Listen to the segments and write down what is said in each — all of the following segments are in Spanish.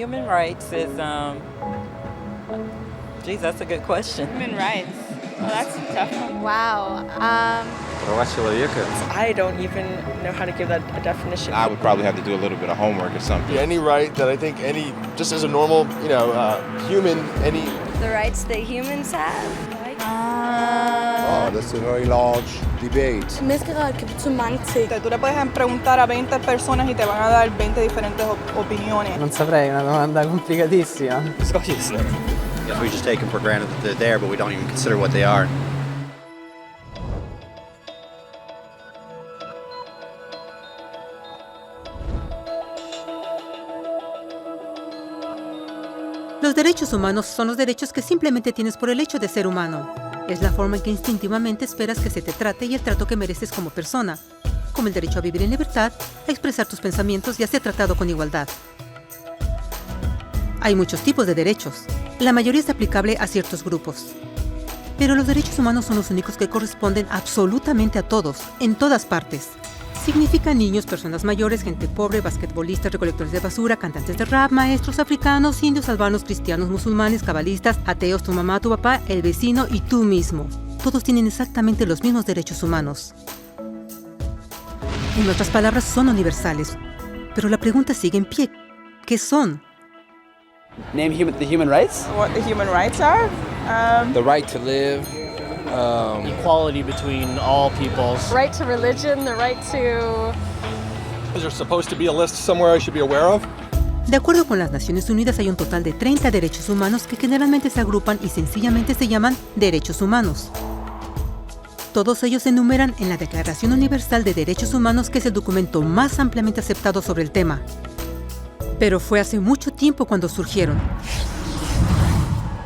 Human rights is, geez, that's a good question. Human rights. Well, that's a tough one. Wow. Права человека. I don't even know how to give that a definition. I would probably have to do a little bit of homework or something. Any right that I think just as a normal, human, any... The rights that humans have. That's a very large debate. Menneskerettigheder kan betyde mange ting. Tú le puedes preguntar a 20 personas y te van a dar 20 diferentes opiniones. Non saprei, è una domanda complicatissima. Yes, we just take them for granted that they're there, but we don't even consider what they are. Los derechos humanos son los derechos que simplemente tienes por el hecho de ser humano. Es la forma en que instintivamente esperas que se te trate y el trato que mereces como persona, como el derecho a vivir en libertad, a expresar tus pensamientos y a ser tratado con igualdad. Hay muchos tipos de derechos. La mayoría es aplicable a ciertos grupos. Pero los derechos humanos son los únicos que corresponden absolutamente a todos, en todas partes. Significa niños, personas mayores, gente pobre, basquetbolistas, recolectores de basura, cantantes de rap, maestros africanos, indios, albanos, cristianos, musulmanes, cabalistas, ateos, tu mamá, tu papá, el vecino y tú mismo. Todos tienen exactamente los mismos derechos humanos. En otras palabras, son universales. Pero la pregunta sigue en pie. ¿Qué son? Name the human rights? What the human rights are? The right to live. Equality between all peoples. Right to religion, the right to... Is there supposed to be a list somewhere I should be aware of? De acuerdo con las Naciones Unidas, hay un total de 30 derechos humanos que generalmente se agrupan y sencillamente se llaman derechos humanos. Todos ellos se enumeran en la Declaración Universal de Derechos Humanos, que es el documento más ampliamente aceptado sobre el tema. Pero fue hace mucho tiempo cuando surgieron.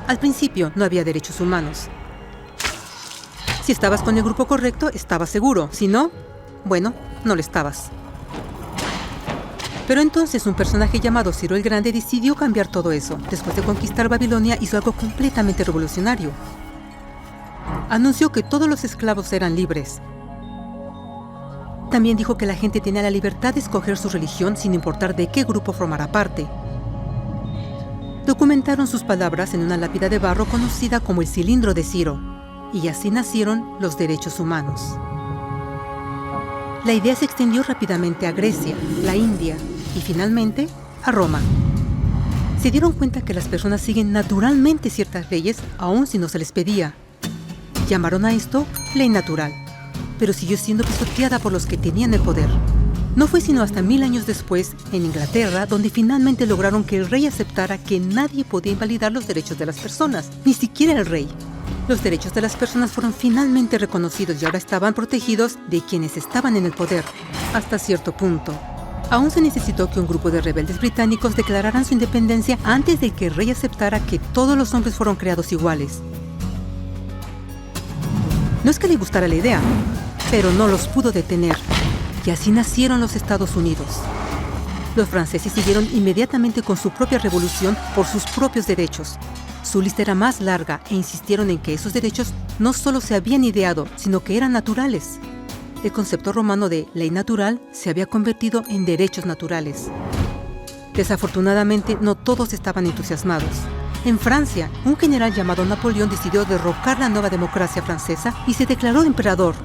Al principio no había derechos humanos. Si estabas con el grupo correcto, estabas seguro. Si no, bueno, no lo estabas. Pero entonces un personaje llamado Ciro el Grande decidió cambiar todo eso. Después de conquistar Babilonia, hizo algo completamente revolucionario. Anunció que todos los esclavos eran libres. También dijo que la gente tenía la libertad de escoger su religión sin importar de qué grupo formara parte. Documentaron sus palabras en una lápida de barro conocida como el Cilindro de Ciro. Y así nacieron los derechos humanos. La idea se extendió rápidamente a Grecia, la India y finalmente a Roma. Se dieron cuenta que las personas siguen naturalmente ciertas leyes aun si no se les pedía. Llamaron a esto ley natural, pero siguió siendo pisoteada por los que tenían el poder. No fue sino hasta 1000 años después, en Inglaterra, donde finalmente lograron que el rey aceptara que nadie podía invalidar los derechos de las personas, ni siquiera el rey. Los derechos de las personas fueron finalmente reconocidos y ahora estaban protegidos de quienes estaban en el poder, hasta cierto punto. Aún se necesitó que un grupo de rebeldes británicos declararan su independencia antes de que el rey aceptara que todos los hombres fueron creados iguales. No es que le gustara la idea, pero no los pudo detener. Y así nacieron los Estados Unidos. Los franceses siguieron inmediatamente con su propia revolución por sus propios derechos. Su lista era más larga e insistieron en que esos derechos no solo se habían ideado, sino que eran naturales. El concepto romano de ley natural se había convertido en derechos naturales. Desafortunadamente, no todos estaban entusiasmados. En Francia, un general llamado Napoleón decidió derrocar la nueva democracia francesa y se declaró emperador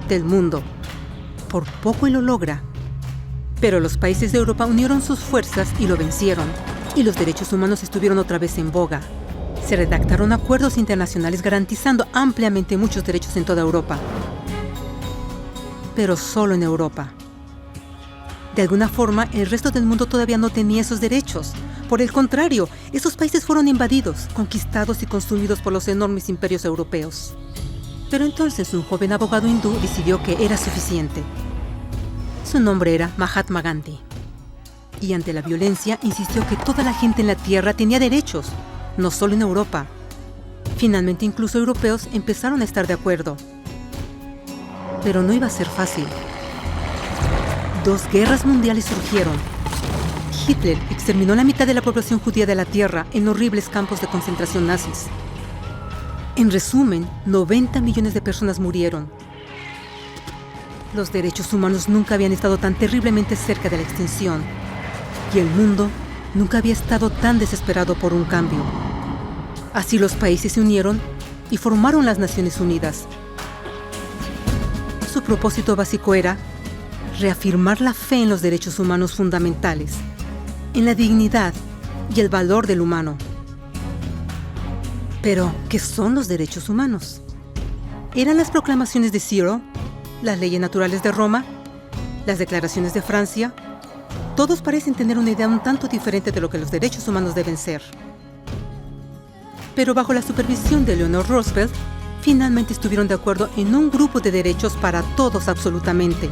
del mundo. Por poco y lo logra. Pero los países de Europa unieron sus fuerzas y lo vencieron. Y los derechos humanos estuvieron otra vez en boga. Se redactaron acuerdos internacionales garantizando ampliamente muchos derechos en toda Europa. Pero solo en Europa. De alguna forma, el resto del mundo todavía no tenía esos derechos. Por el contrario, esos países fueron invadidos, conquistados y consumidos por los enormes imperios europeos. Pero entonces un joven abogado hindú decidió que era suficiente. Su nombre era Mahatma Gandhi. Y ante la violencia insistió que toda la gente en la tierra tenía derechos, no solo en Europa. Finalmente incluso europeos empezaron a estar de acuerdo. Pero no iba a ser fácil. 2 guerras mundiales surgieron. Hitler exterminó la mitad de la población judía de la tierra en horribles campos de concentración nazis. En resumen, 90 millones de personas murieron. Los derechos humanos nunca habían estado tan terriblemente cerca de la extinción. Y el mundo nunca había estado tan desesperado por un cambio. Así los países se unieron y formaron las Naciones Unidas. Su propósito básico era reafirmar la fe en los derechos humanos fundamentales, en la dignidad y el valor del humano. Pero, ¿qué son los derechos humanos? ¿Eran las proclamaciones de Ciro, las leyes naturales de Roma, las declaraciones de Francia? Todos parecen tener una idea un tanto diferente de lo que los derechos humanos deben ser. Pero bajo la supervisión de Eleanor Roosevelt, finalmente estuvieron de acuerdo en un grupo de derechos para todos absolutamente.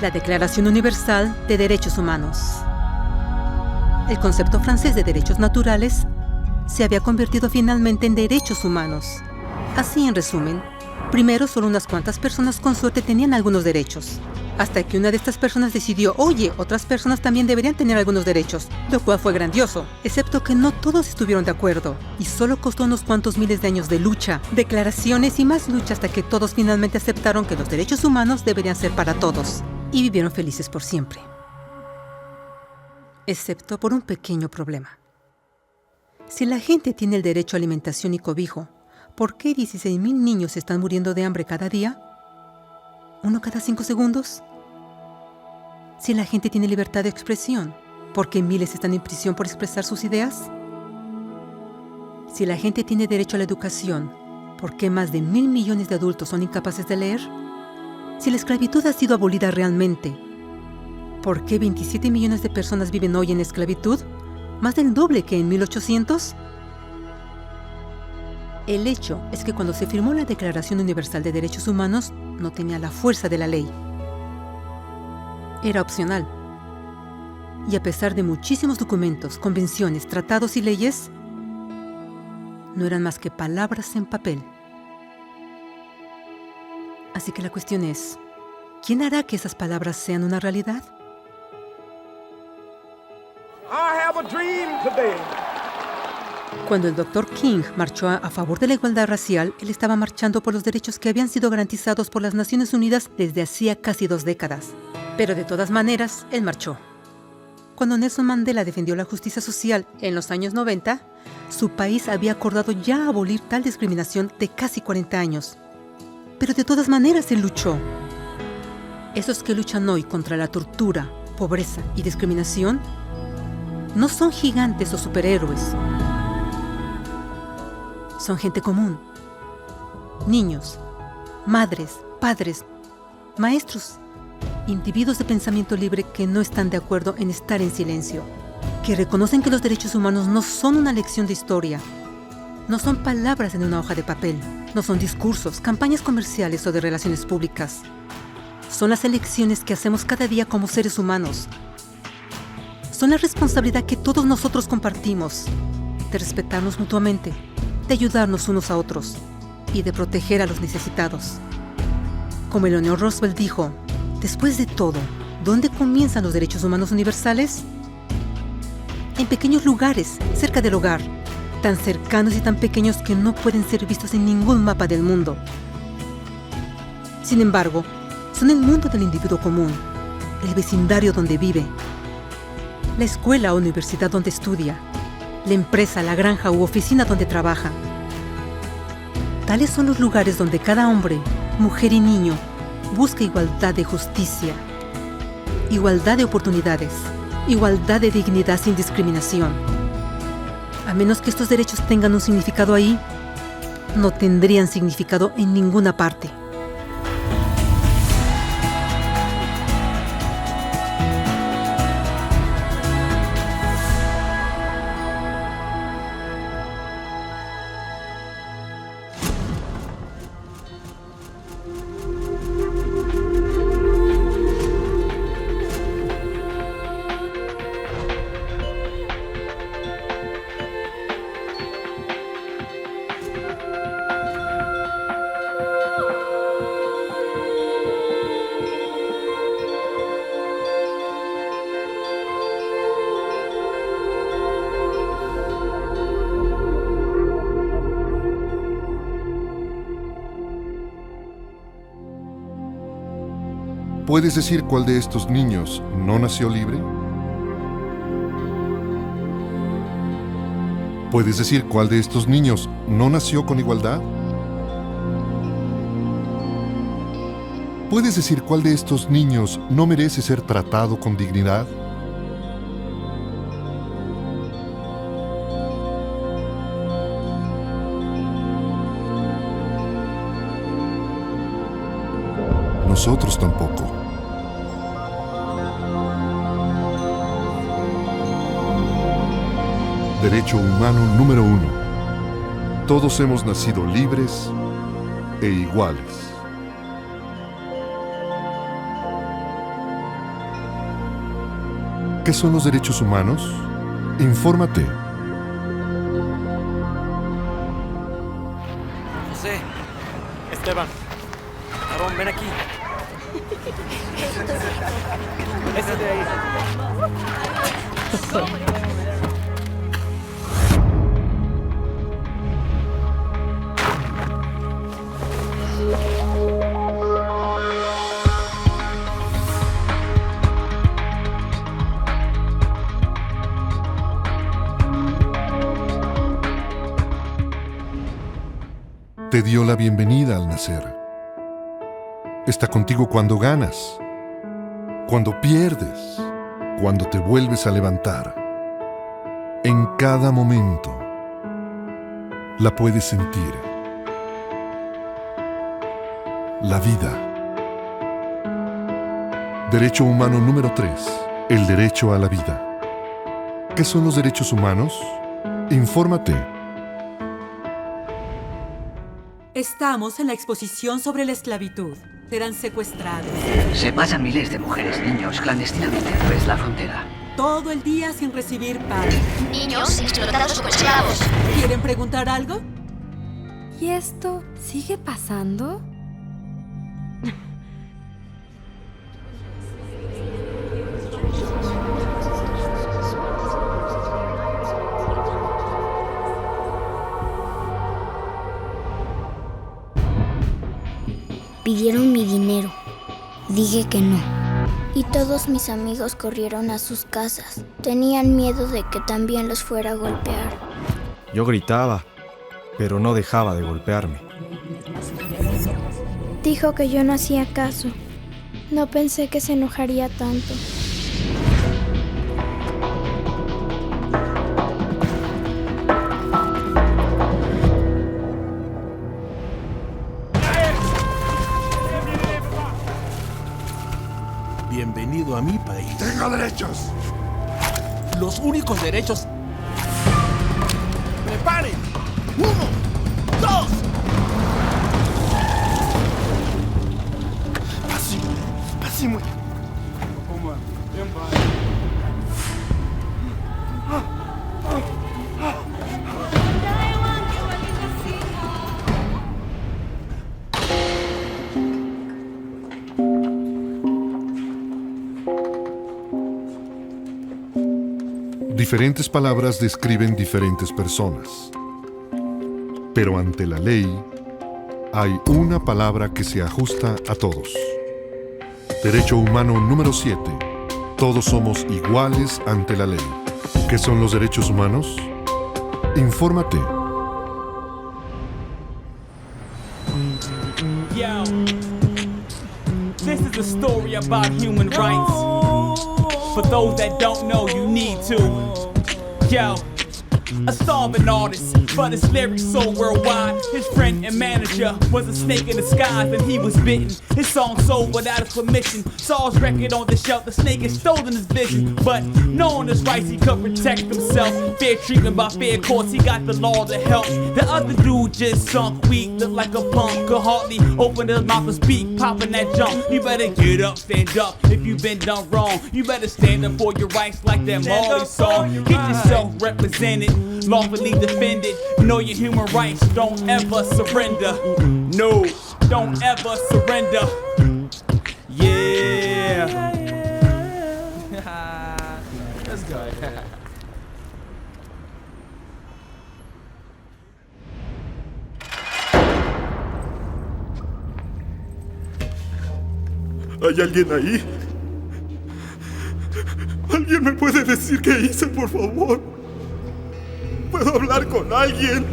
La Declaración Universal de Derechos Humanos. El concepto francés de derechos naturales se había convertido finalmente en derechos humanos. Así, en resumen, primero solo unas cuantas personas con suerte tenían algunos derechos, hasta que una de estas personas decidió, oye, otras personas también deberían tener algunos derechos, lo cual fue grandioso, excepto que no todos estuvieron de acuerdo, y solo costó unos cuantos miles de años de lucha, declaraciones y más lucha hasta que todos finalmente aceptaron que los derechos humanos deberían ser para todos, y vivieron felices por siempre. Excepto por un pequeño problema. Si la gente tiene el derecho a alimentación y cobijo, ¿por qué 16,000 niños están muriendo de hambre cada día? ¿Uno cada 5 segundos? Si la gente tiene libertad de expresión, ¿por qué miles están en prisión por expresar sus ideas? Si la gente tiene derecho a la educación, ¿por qué más de 1,000 millones de adultos son incapaces de leer? Si la esclavitud ha sido abolida realmente, ¿por qué 27 millones de personas viven hoy en esclavitud? ¿Más del doble que en 1800? El hecho es que cuando se firmó la Declaración Universal de Derechos Humanos, no tenía la fuerza de la ley. Era opcional. Y a pesar de muchísimos documentos, convenciones, tratados y leyes, no eran más que palabras en papel. Así que la cuestión es, ¿quién hará que esas palabras sean una realidad? Cuando el Dr. King marchó a favor de la igualdad racial, él estaba marchando por los derechos que habían sido garantizados por las Naciones Unidas desde hacía casi 2 décadas. Pero de todas maneras, él marchó. Cuando Nelson Mandela defendió la justicia social en los años 90, su país había acordado ya abolir tal discriminación de casi 40 años. Pero de todas maneras él luchó. Esos que luchan hoy contra la tortura, pobreza y discriminación no son gigantes o superhéroes. Son gente común. Niños, madres, padres, maestros, individuos de pensamiento libre que no están de acuerdo en estar en silencio, que reconocen que los derechos humanos no son una lección de historia, no son palabras en una hoja de papel, no son discursos, campañas comerciales o de relaciones públicas. Son las elecciones que hacemos cada día como seres humanos. Son la responsabilidad que todos nosotros compartimos, de respetarnos mutuamente, de ayudarnos unos a otros y de proteger a los necesitados. Como Eleanor Roosevelt dijo, después de todo, ¿dónde comienzan los derechos humanos universales? En pequeños lugares, cerca del hogar, tan cercanos y tan pequeños que no pueden ser vistos en ningún mapa del mundo. Sin embargo, son el mundo del individuo común, el vecindario donde vive, la escuela o universidad donde estudia, la empresa, la granja u oficina donde trabaja. Tales son los lugares donde cada hombre, mujer y niño busca igualdad de justicia, igualdad de oportunidades, igualdad de dignidad sin discriminación. A menos que estos derechos tengan un significado ahí, no tendrían significado en ninguna parte. ¿Puedes decir cuál de estos niños no nació libre? ¿Puedes decir cuál de estos niños no nació con igualdad? ¿Puedes decir cuál de estos niños no merece ser tratado con dignidad? Nosotros tampoco. Derecho humano número 1. Todos hemos nacido libres e iguales. ¿Qué son los derechos humanos? Infórmate. José, Esteban, Aarón, ven aquí. Ese de ahí. Te dio la bienvenida al nacer. Está contigo cuando ganas, cuando pierdes, cuando te vuelves a levantar. En cada momento la puedes sentir. La vida. Derecho humano número 3. El derecho a la vida. ¿Qué son los derechos humanos? Infórmate. Estamos en la exposición sobre la esclavitud. Serán secuestrados. Se pasan miles de mujeres, niños, clandestinamente por la frontera. Todo el día sin recibir pago. Niños explotados como esclavos. ¿Quieren preguntar algo? ¿Y esto sigue pasando? Pidieron mi dinero. Dije que no. Y todos mis amigos corrieron a sus casas. Tenían miedo de que también los fuera a golpear. Yo gritaba, pero no dejaba de golpearme. Dijo que yo no hacía caso. No pensé que se enojaría tanto. Bienvenido a mi país. ¡Tengo derechos! Los únicos derechos. ¡Preparen! 1, 2. Así muy. Diferentes palabras describen diferentes personas. Pero ante la ley, hay una palabra que se ajusta a todos. Derecho humano número 7. Todos somos iguales ante la ley. ¿Qué son los derechos humanos? Infórmate. Yo, this is a story about human rights. For those that don't know, you need to. Yo, a starving artist, but his lyrics so worldwide. His friend and manager was a snake in disguise, and he was bitten. His song sold without his permission. Saw his record on the shelf, the snake had stolen his vision. But knowing his rights, he could protect himself. Fair treatment by fair courts, he got the law to help. The other dude just sunk weak, looked like a punk. Could hardly open his mouth and speak, popping that junk. You better get up, stand up, if you've been done wrong. You better stand up for your rights like that Marley song. Get yourself represented, lawfully defended. Know your human rights, don't ever surrender. No, don't ever surrender. Yeah. Let's go. ¿Hay alguien ahí? ¿Alguien me puede decir qué hice, por favor? puedo hablar con alguien.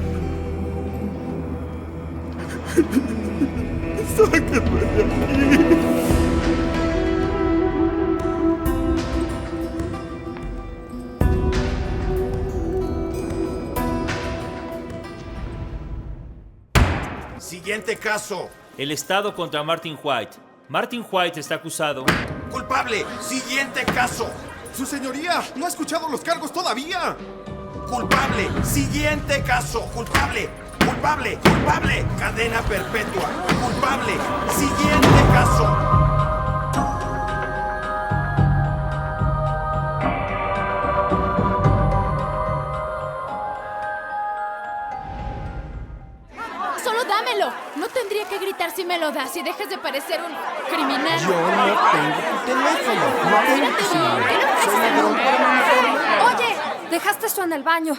Sáquenme de aquí. Siguiente caso. El Estado contra Martin White. Martin White está acusado. Culpable. Siguiente caso. Su señoría, no ha escuchado los cargos todavía. Culpable. Siguiente caso. Culpable. Culpable. Culpable. Cadena perpetua. Culpable. Siguiente caso. Solo dámelo. No tendría que gritar si me lo das y dejas de parecer un criminal. Yo no tengo tu teléfono. No tengo tu teléfono. Oye, dejaste eso en el baño.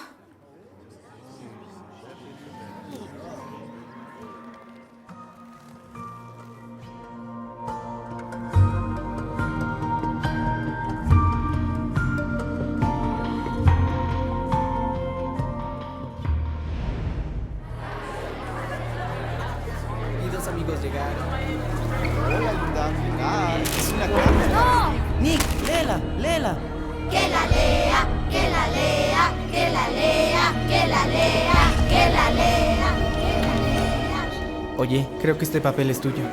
Amigos llegaron. Hola, linda. Ah, es una cámara. ¡No! Nick, léela, léela. Que la lea, que la lea, que la lea, que la lea, que la lea, que la lea. Oye, creo que este papel es tuyo.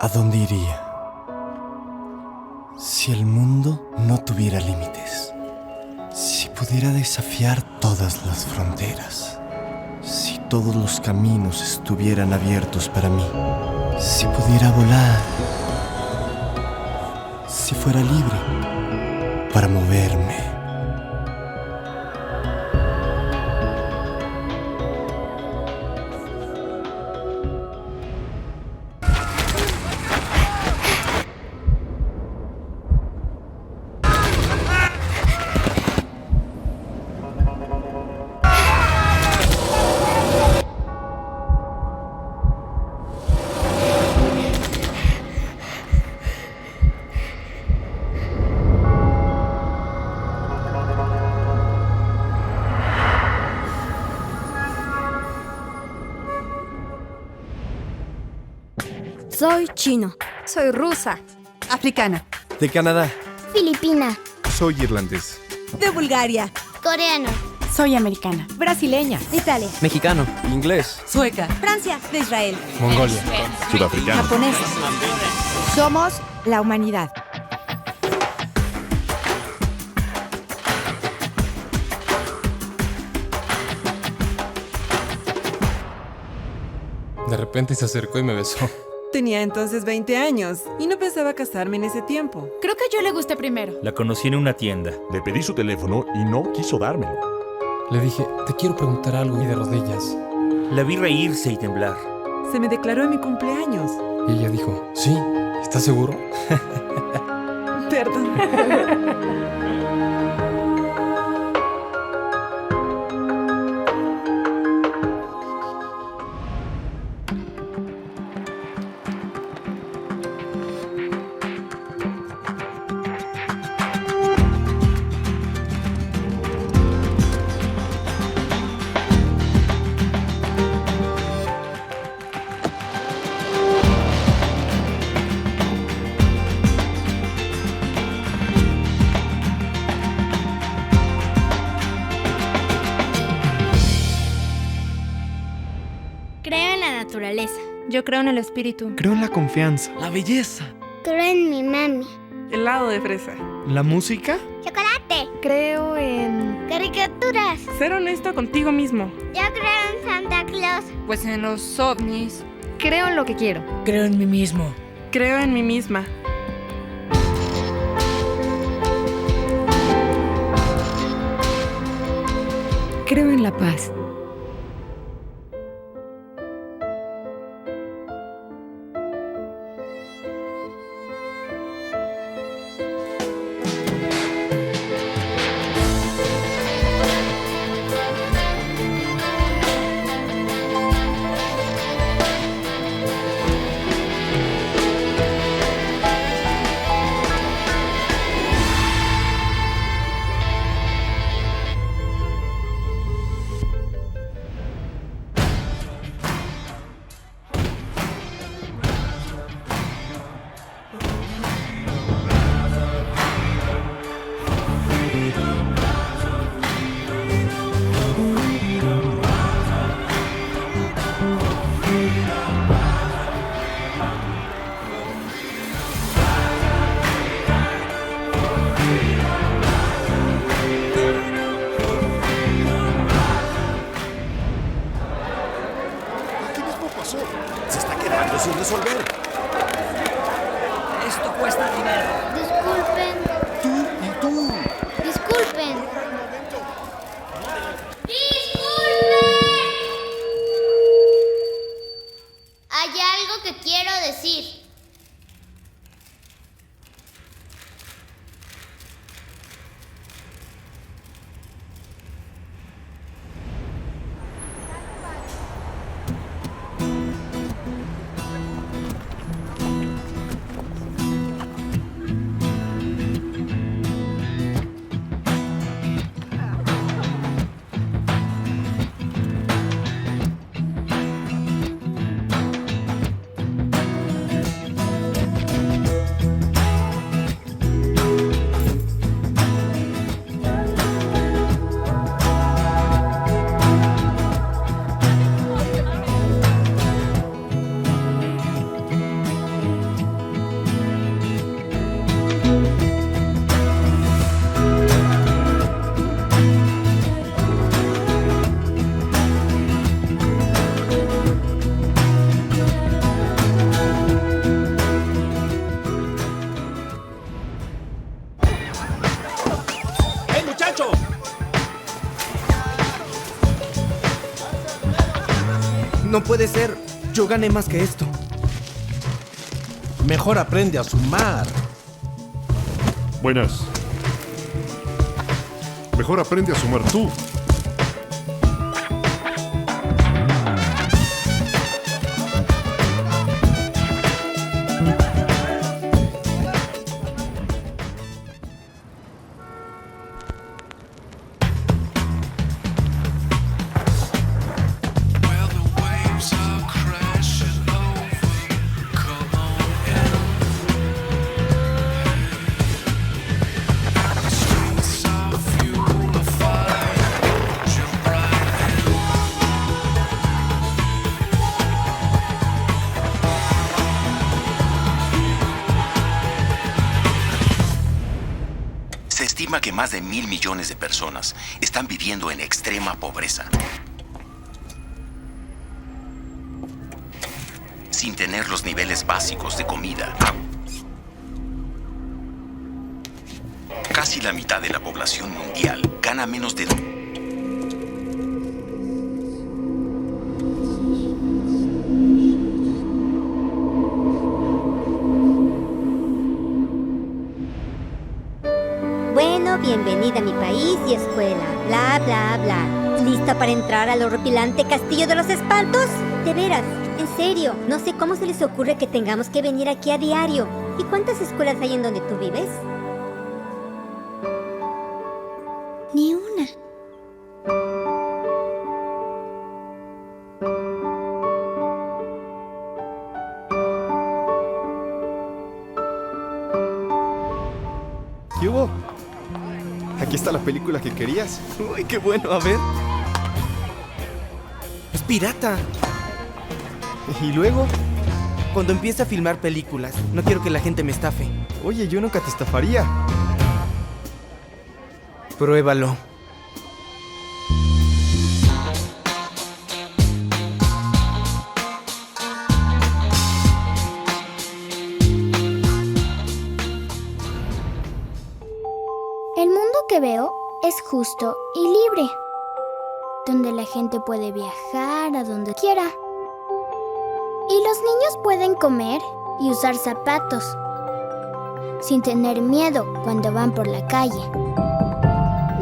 ¿A dónde iría si el mundo no tuviera límites? Si pudiera desafiar todas las fronteras. Si todos los caminos estuvieran abiertos para mí. Si pudiera volar. Si fuera libre para moverme. Soy chino. Soy rusa. Africana. De Canadá. Filipina. Soy irlandés. De Bulgaria. Coreano. Soy americana. Brasileña. Italia. Mexicano. Inglés. Sueca. Francia. De Israel. Mongolia. Sudafricano. Japonesa. Somos la humanidad. De repente se acercó y me besó. Tenía entonces 20 años y no pensaba casarme en ese tiempo. Creo que yo le gusté primero. La conocí en una tienda. Le pedí su teléfono y no quiso dármelo. Le dije, te quiero preguntar algo y de rodillas. La vi reírse y temblar. Se me declaró en mi cumpleaños. Y ella dijo, sí, ¿estás seguro? Perdón. Creo en la naturaleza. Yo creo en el espíritu. Creo en la confianza. La belleza. Creo en mi mami. Helado de fresa. La música. Chocolate. Creo en... Caricaturas. Ser honesto contigo mismo. Yo creo en Santa Claus. Pues en los ovnis. Creo en lo que quiero. Creo en mí mismo. Creo en mí misma. Creo en la paz. cuesta dinero. Disculpen. Tú. Disculpen. Hay algo que quiero decir. No puede ser. Yo gané más que esto. Mejor aprende a sumar. Buenas. Mejor aprende a sumar tú. Se estima que más de 1.000 millones de personas están viviendo en extrema pobreza, sin tener los niveles básicos de comida. Casi la mitad de la población mundial gana menos de... Bueno, bienvenida a mi país y escuela. Bla, bla, bla. ¿Lista para entrar al horripilante castillo de los espantos? De veras, en serio, no sé cómo se les ocurre que tengamos que venir aquí a diario. ¿Y cuántas escuelas hay en donde tú vives? Ni una. ¿Qué hubo? Aquí está la película que querías. Uy, qué bueno, a ver. Es pirata. ¿Y luego? Cuando empiece a filmar películas, no quiero que la gente me estafe. Oye, yo nunca te estafaría. Pruébalo. El mundo que veo es justo y libre, donde la gente puede viajar a donde quiera. Y los niños pueden comer y usar zapatos, sin tener miedo cuando van por la calle.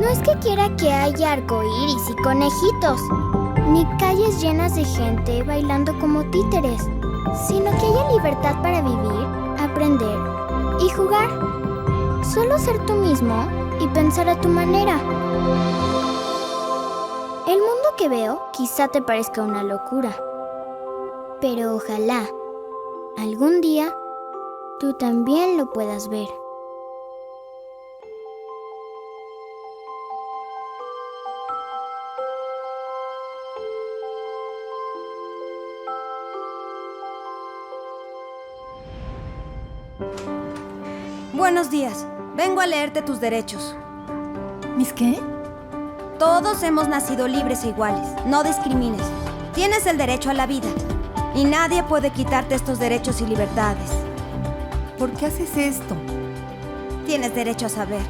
No es que quiera que haya arcoíris y conejitos, ni calles llenas de gente bailando como títeres, sino que haya libertad para vivir, aprender y jugar. Solo ser tú mismo y pensar a tu manera. El mundo que veo quizá te parezca una locura, pero ojalá algún día tú también lo puedas ver. Buenos días. Vengo a leerte tus derechos. ¿Mis qué? Todos hemos nacido libres e iguales. No discrimines. Tienes el derecho a la vida. Y nadie puede quitarte estos derechos y libertades. ¿Por qué haces esto? Tienes derecho a saber.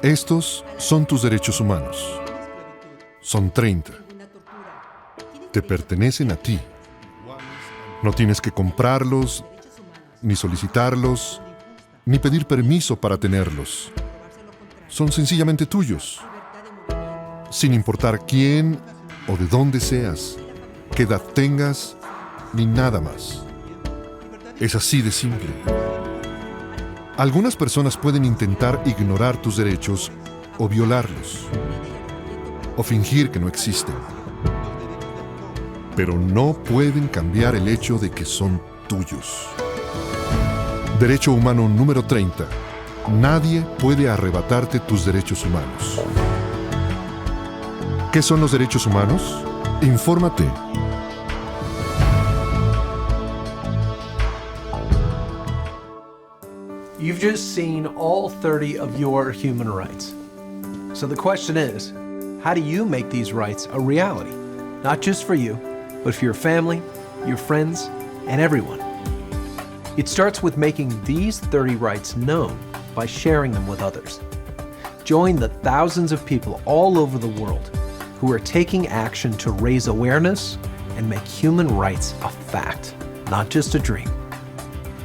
Estos son tus derechos humanos. Son 30. Te pertenecen a ti. No tienes que comprarlos, ni solicitarlos, ni pedir permiso para tenerlos. Son sencillamente tuyos. Sin importar quién o de dónde seas, qué edad tengas, ni nada más. Es así de simple. Algunas personas pueden intentar ignorar tus derechos o violarlos, o fingir que no existen. Pero no pueden cambiar el hecho de que son tuyos. Derecho humano número 30. Nadie puede arrebatarte tus derechos humanos. ¿Qué son los derechos humanos? Infórmate. You've just seen all 30 of your human rights. So the question is, how do you make these rights a reality? Not just for you, but for your family, your friends, and everyone. It starts with making these 30 rights known by sharing them with others. Join the thousands of people all over the world who are taking action to raise awareness and make human rights a fact, not just a dream.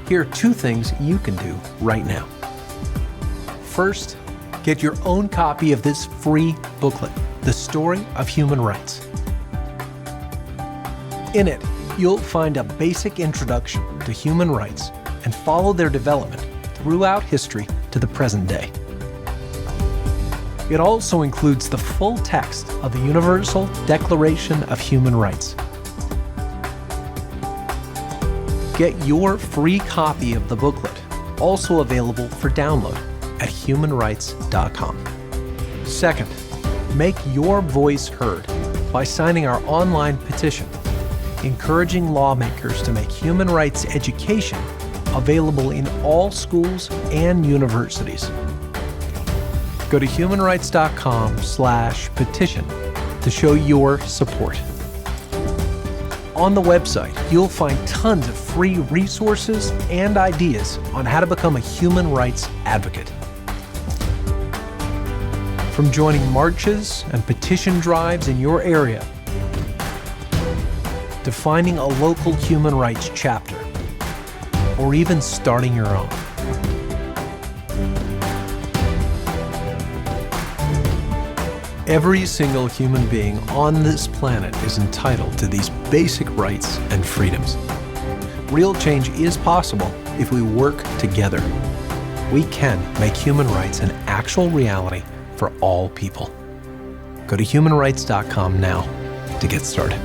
Here are 2 things you can do right now. First, get your own copy of this free booklet, The Story of Human Rights. In it, you'll find a basic introduction to human rights and follow their development throughout history to the present day. It also includes the full text of the Universal Declaration of Human Rights. Get your free copy of the booklet, also available for download at humanrights.com. Second, make your voice heard by signing our online petition, encouraging lawmakers to make human rights education available in all schools and universities. Go to humanrights.com/petition to show your support. On the website, you'll find tons of free resources and ideas on how to become a human rights advocate. From joining marches and petition drives in your area, to finding a local human rights chapter, or even starting your own. Every single human being on this planet is entitled to these basic rights and freedoms. Real change is possible if we work together. We can make human rights an actual reality for all people. Go to humanrights.com now to get started.